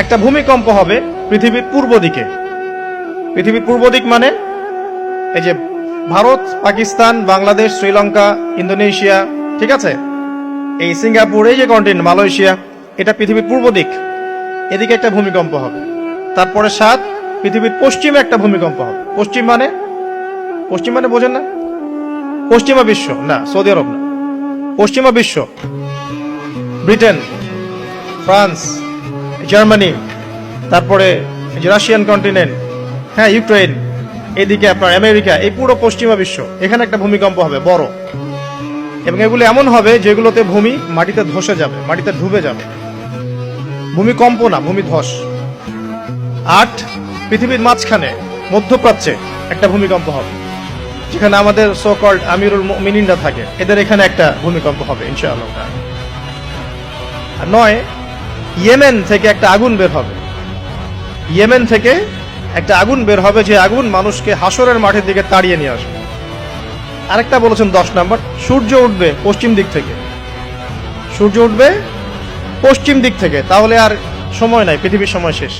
একটা ভূমিকম্প হবে পৃথিবীর পূর্ব দিকে। পৃথিবীর পূর্ব দিক মানে এই যে ভারত, পাকিস্তান, বাংলাদেশ, শ্রীলঙ্কা, ইন্দোনেশিয়া, ঠিক আছে, এই সিঙ্গাপুর, এই যে কন্টিনেন্ট মালয়েশিয়া, এটা পৃথিবীর পূর্ব দিক। এদিকে একটা ভূমিকম্প হবে। তারপরে 7 পৃথিবীর পশ্চিমে একটা ভূমিকম্প হবে। পশ্চিম মানে বোঝেন না? পশ্চিমা বিশ্ব না, সৌদি আরব না, পশ্চিমা বিশ্ব, ব্রিটেন, ফ্রান্স, জার্মানি, তারপরে রাশিয়ান কন্টিনেন্ট, হ্যাঁ, ইউক্রেন, এদিকে আপনার আমেরিকা, এই পুরো পশ্চিমা বিশ্ব, এখানে একটা ভূমিকম্প হবে বড়। এবং এগুলো এমন হবে যেগুলোতে ভূমি মাটিতে ধসে যাবে, মাটিতে ডুবে যাবে। ভূমিকম্প না, ভূমিধস। 8 পৃথিবীর মাঝখানে মধ্যপ্রাচ্যে একটা ভূমিকম্প হবে, যেখানে আমাদের সো কল্ড আমিরুল মুমিনিনরা থাকে, এদের এখানে একটা ভূমিকম্প হবে ইনশাআল্লাহ। আর 9 ইয়েমেন থেকে একটা আগুন বের হবে। ইয়েমেন থেকে একটা আগুন বের হবে, যে আগুন মানুষকে হাসরের মাঠের দিকে তাড়িয়ে নিয়ে আসবে। আরেকটা বলেছেন 10 নাম্বার, সূর্য উঠবে পশ্চিম দিক থেকে। সূর্য উঠবে পশ্চিম দিক থেকে, তাহলে আর সময় নাই, পৃথিবীর সময় শেষ।